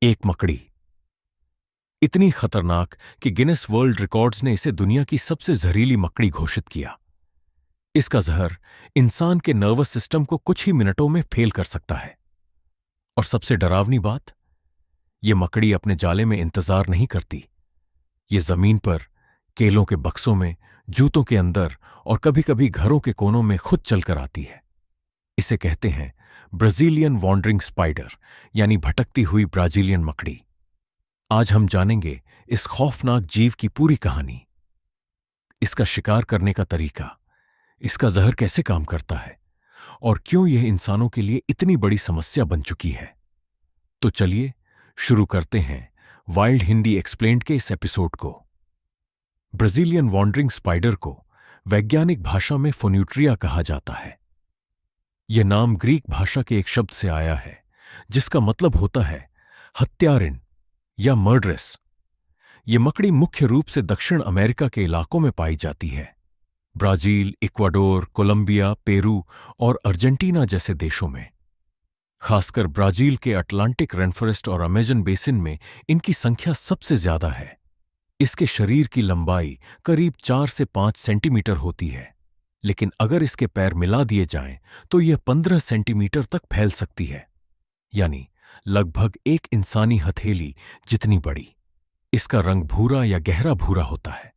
एक मकड़ी इतनी खतरनाक कि गिनेस वर्ल्ड रिकॉर्ड्स ने इसे दुनिया की सबसे जहरीली मकड़ी घोषित किया। इसका जहर इंसान के नर्वस सिस्टम को कुछ ही मिनटों में फेल कर सकता है। और सबसे डरावनी बात, यह मकड़ी अपने जाले में इंतजार नहीं करती। ये जमीन पर, केलों के बक्सों में, जूतों के अंदर और कभी कभी घरों के कोनों में खुद चलकर आती है। इसे कहते हैं ब्राजीलियन वॉन्डरिंग स्पाइडर, यानी भटकती हुई ब्राजीलियन मकड़ी। आज हम जानेंगे इस खौफनाक जीव की पूरी कहानी, इसका शिकार करने का तरीका, इसका जहर कैसे काम करता है और क्यों यह इंसानों के लिए इतनी बड़ी समस्या बन चुकी है। तो चलिए शुरू करते हैं वाइल्ड हिंदी एक्सप्लेन्ड के इस एपिसोड को। ब्राजीलियन वॉन्डरिंग स्पाइडर को वैज्ञानिक भाषा में फोन्यूट्रिया कहा जाता है। यह नाम ग्रीक भाषा के एक शब्द से आया है जिसका मतलब होता है हत्यारिन या मर्डरस। ये मकड़ी मुख्य रूप से दक्षिण अमेरिका के इलाकों में पाई जाती है। ब्राजील, इक्वाडोर, कोलंबिया, पेरू और अर्जेंटीना जैसे देशों में। खासकर ब्राजील के अटलांटिक रेनफॉरेस्ट और अमेजन बेसिन में इनकी संख्या सबसे ज्यादा है। इसके शरीर की लंबाई करीब 4 से 5 सेंटीमीटर होती है, लेकिन अगर इसके पैर मिला दिए जाएं तो यह 15 सेंटीमीटर तक फैल सकती है, यानी लगभग एक इंसानी हथेली जितनी बड़ी। इसका रंग भूरा या गहरा भूरा होता है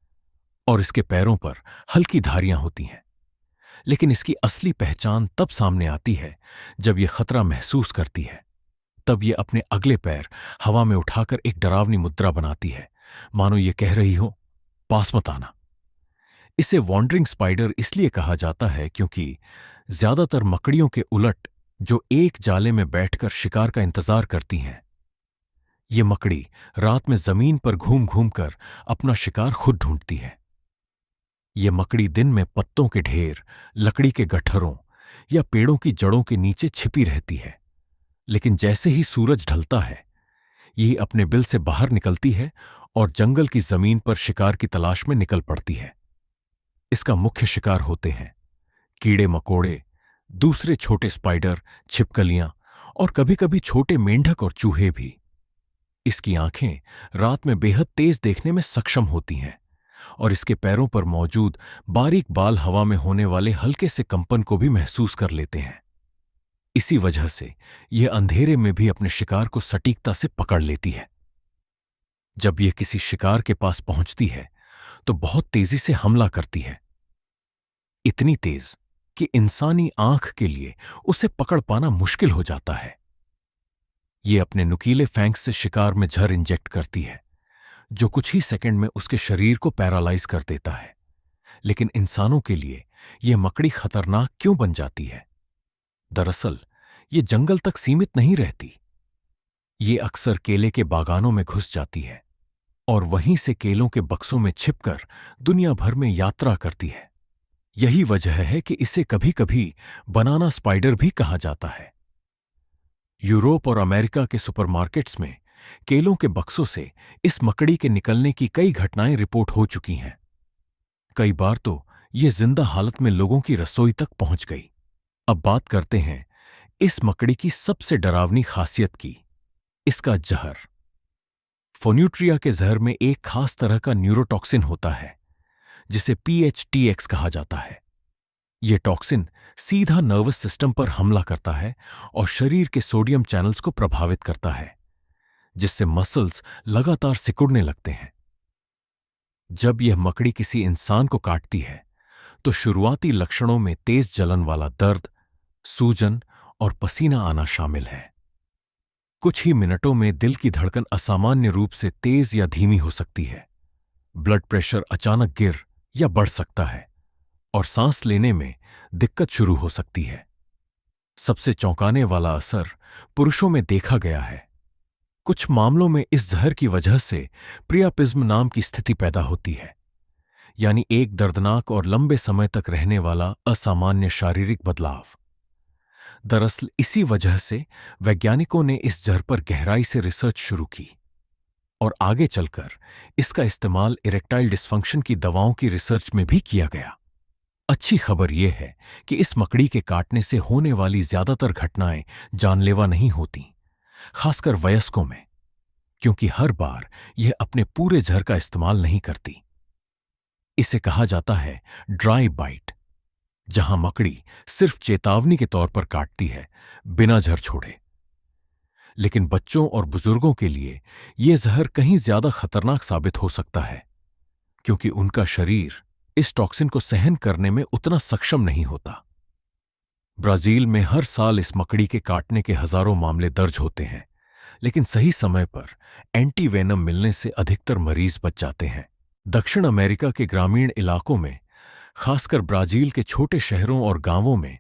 और इसके पैरों पर हल्की धारियां होती हैं। लेकिन इसकी असली पहचान तब सामने आती है जब यह खतरा महसूस करती है। तब यह अपने अगले पैर हवा में उठाकर एक डरावनी मुद्रा बनाती है, मानो यह कह रही हो, पास मत आना। इसे वॉन्डरिंग स्पाइडर इसलिए कहा जाता है क्योंकि ज्यादातर मकड़ियों के उलट, जो एक जाले में बैठकर शिकार का इंतजार करती हैं, ये मकड़ी रात में जमीन पर घूम घूम कर अपना शिकार खुद ढूंढती है। ये मकड़ी दिन में पत्तों के ढेर, लकड़ी के गट्ठरों या पेड़ों की जड़ों के नीचे छिपी रहती है, लेकिन जैसे ही सूरज ढलता है, ये अपने बिल से बाहर निकलती है और जंगल की जमीन पर शिकार की तलाश में निकल पड़ती है। इसका मुख्य शिकार होते हैं कीड़े मकोड़े, दूसरे छोटे स्पाइडर, छिपकलियां और कभी-कभी छोटे मेंढक और चूहे भी। इसकी आंखें रात में बेहद तेज देखने में सक्षम होती हैं और इसके पैरों पर मौजूद बारीक बाल हवा में होने वाले हल्के से कंपन को भी महसूस कर लेते हैं। इसी वजह से यह अंधेरे में भी अपने शिकार को सटीकता से पकड़ लेती है। जब यह किसी शिकार के पास पहुंचती है तो बहुत तेजी से हमला करती है, इतनी तेज कि इंसानी आंख के लिए उसे पकड़ पाना मुश्किल हो जाता है। यह अपने नुकीले फैंक्स से शिकार में जहर इंजेक्ट करती है, जो कुछ ही सेकंड में उसके शरीर को पैरालाइज कर देता है। लेकिन इंसानों के लिए यह मकड़ी खतरनाक क्यों बन जाती है? दरअसल ये जंगल तक सीमित नहीं रहती। ये अक्सर केले के बागानों में घुस जाती है और वहीं से केलों के बक्सों में छिपकर दुनिया भर में यात्रा करती है। यही वजह है कि इसे कभी कभी बनाना स्पाइडर भी कहा जाता है। यूरोप और अमेरिका के सुपरमार्केट्स में केलों के बक्सों से इस मकड़ी के निकलने की कई घटनाएं रिपोर्ट हो चुकी हैं। कई बार तो ये जिंदा हालत में लोगों की रसोई तक पहुंच गई। अब बात करते हैं इस मकड़ी की सबसे डरावनी खासियत की, इसका जहर। फोन्यूट्रिया के जहर में एक खास तरह का न्यूरोटॉक्सिन होता है जिसे PHTX कहा जाता है। यह टॉक्सिन सीधा नर्वस सिस्टम पर हमला करता है और शरीर के सोडियम चैनल्स को प्रभावित करता है, जिससे मसल्स लगातार सिकुड़ने लगते हैं। जब यह मकड़ी किसी इंसान को काटती है तो शुरुआती लक्षणों में तेज जलन वाला दर्द, सूजन और पसीना आना शामिल है। कुछ ही मिनटों में दिल की धड़कन असामान्य रूप से तेज या धीमी हो सकती है, ब्लड प्रेशर अचानक गिर या बढ़ सकता है और सांस लेने में दिक्कत शुरू हो सकती है। सबसे चौंकाने वाला असर पुरुषों में देखा गया है। कुछ मामलों में इस जहर की वजह से प्रियापिज्म नाम की स्थिति पैदा होती है, यानी एक दर्दनाक और लंबे समय तक रहने वाला असामान्य शारीरिक बदलाव। दरअसल इसी वजह से वैज्ञानिकों ने इस जहर पर गहराई से रिसर्च शुरू की और आगे चलकर इसका इस्तेमाल इरेक्टाइल डिस्फंक्शन की दवाओं की रिसर्च में भी किया गया। अच्छी खबर यह है कि इस मकड़ी के काटने से होने वाली ज्यादातर घटनाएं जानलेवा नहीं होती, खासकर वयस्कों में। क्योंकि हर बार यह अपने पूरे जहर का इस्तेमाल नहीं करती। इसे कहा जाता है ड्राई बाइट, जहां मकड़ी सिर्फ चेतावनी के तौर पर काटती है, बिना जहर छोड़े। लेकिन बच्चों और बुजुर्गों के लिए यह जहर कहीं ज्यादा खतरनाक साबित हो सकता है, क्योंकि उनका शरीर इस टॉक्सिन को सहन करने में उतना सक्षम नहीं होता। ब्राजील में हर साल इस मकड़ी के काटने के हजारों मामले दर्ज होते हैं, लेकिन सही समय पर एंटीवेनम मिलने से अधिकतर मरीज बच जाते हैं। दक्षिण अमेरिका के ग्रामीण इलाकों में, खासकर ब्राजील के छोटे शहरों और गांवों में,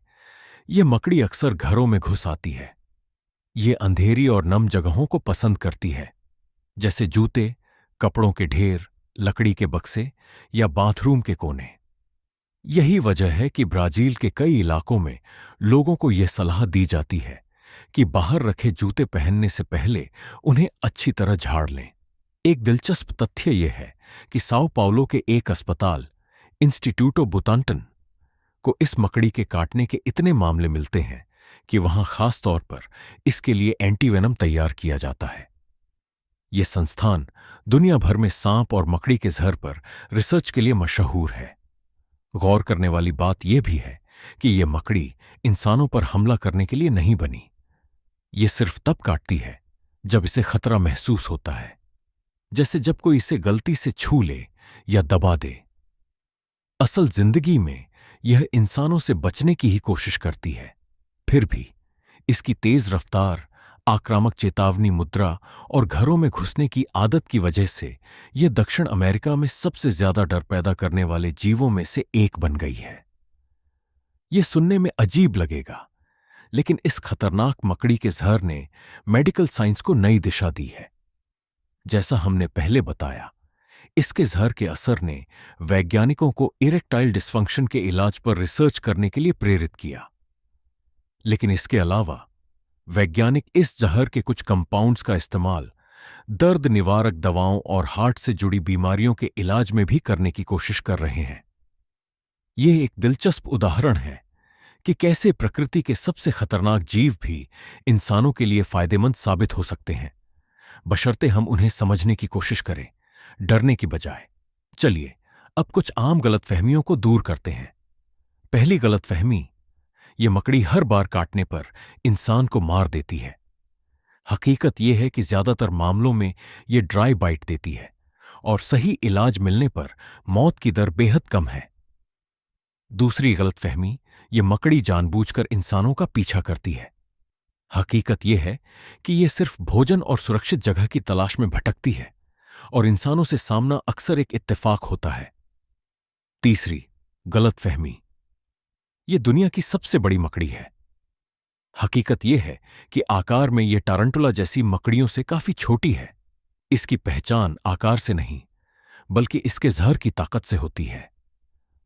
यह मकड़ी अक्सर घरों में घुस आती है। ये अंधेरी और नम जगहों को पसंद करती है, जैसे जूते, कपड़ों के ढेर, लकड़ी के बक्से या बाथरूम के कोने। यही वजह है कि ब्राजील के कई इलाकों में लोगों को यह सलाह दी जाती है कि बाहर रखे जूते पहनने से पहले उन्हें अच्छी तरह झाड़ लें। एक दिलचस्प तथ्य यह है कि साओ पाउलो के एक अस्पताल, इंस्टीट्यूटो बुतांटन, को इस मकड़ी के काटने के इतने मामले मिलते हैं कि वहां खास तौर पर इसके लिए एंटीवेनम तैयार किया जाता है। यह संस्थान दुनिया भर में सांप और मकड़ी के जहर पर रिसर्च के लिए मशहूर है। गौर करने वाली बात यह भी है कि यह मकड़ी इंसानों पर हमला करने के लिए नहीं बनी। यह सिर्फ तब काटती है जब इसे खतरा महसूस होता है, जैसे जब कोई इसे गलती से छू ले या दबा दे। असल जिंदगी में यह इंसानों से बचने की ही कोशिश करती है। फिर भी इसकी तेज रफ्तार, आक्रामक चेतावनी मुद्रा और घरों में घुसने की आदत की वजह से यह दक्षिण अमेरिका में सबसे ज्यादा डर पैदा करने वाले जीवों में से एक बन गई है। यह सुनने में अजीब लगेगा, लेकिन इस खतरनाक मकड़ी के जहर ने मेडिकल साइंस को नई दिशा दी है। जैसा हमने पहले बताया, इसके जहर के असर ने वैज्ञानिकों को इरेक्टाइल डिस्फंक्शन के इलाज पर रिसर्च करने के लिए प्रेरित किया। लेकिन इसके अलावा वैज्ञानिक इस जहर के कुछ कंपाउंड्स का इस्तेमाल दर्द निवारक दवाओं और हार्ट से जुड़ी बीमारियों के इलाज में भी करने की कोशिश कर रहे हैं। यह एक दिलचस्प उदाहरण है कि कैसे प्रकृति के सबसे खतरनाक जीव भी इंसानों के लिए फायदेमंद साबित हो सकते हैं, बशर्ते हम उन्हें समझने की कोशिश करें, डरने की बजाय। चलिए अब कुछ आम गलतफहमियों को दूर करते हैं। पहली गलतफहमी, यह मकड़ी हर बार काटने पर इंसान को मार देती है। हकीकत यह है कि ज्यादातर मामलों में यह ड्राई बाइट देती है और सही इलाज मिलने पर मौत की दर बेहद कम है। दूसरी गलतफहमी, यह मकड़ी जानबूझकर इंसानों का पीछा करती है। हकीकत यह है कि यह सिर्फ भोजन और सुरक्षित जगह की तलाश में भटकती है और इंसानों से सामना अक्सर एक इत्तेफाक होता है। तीसरी गलतफहमी, यह दुनिया की सबसे बड़ी मकड़ी है। हकीकत यह है कि आकार में यह टारंटुला जैसी मकड़ियों से काफी छोटी है। इसकी पहचान आकार से नहीं, बल्कि इसके जहर की ताकत से होती है।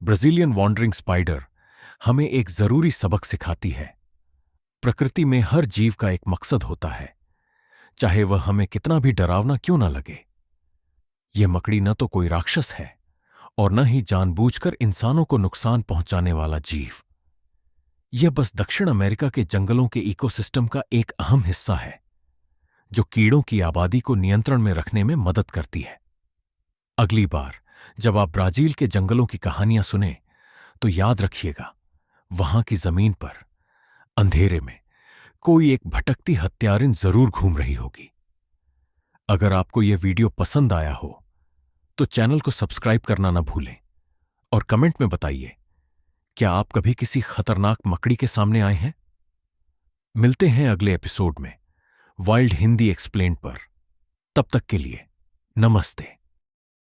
ब्राजीलियन वॉन्डरिंग स्पाइडर हमें एक जरूरी सबक सिखाती है। प्रकृति में हर जीव का एक मकसद होता है, चाहे वह हमें कितना भी डरावना क्यों न लगे। यह मकड़ी न तो कोई राक्षस है और न ही जानबूझकर इंसानों को नुकसान पहुंचाने वाला जीव। यह बस दक्षिण अमेरिका के जंगलों के इकोसिस्टम का एक अहम हिस्सा है, जो कीड़ों की आबादी को नियंत्रण में रखने में मदद करती है। अगली बार जब आप ब्राजील के जंगलों की कहानियां सुने, तो याद रखिएगा, वहां की जमीन पर अंधेरे में कोई एक भटकती हत्यारिन जरूर घूम रही होगी। अगर आपको यह वीडियो पसंद आया हो तो चैनल को सब्सक्राइब करना ना भूलें और कमेंट में बताइए, क्या आप कभी किसी खतरनाक मकड़ी के सामने आए हैं? मिलते हैं अगले एपिसोड में वाइल्ड हिंदी एक्सप्लेन्ड पर। तब तक के लिए नमस्ते।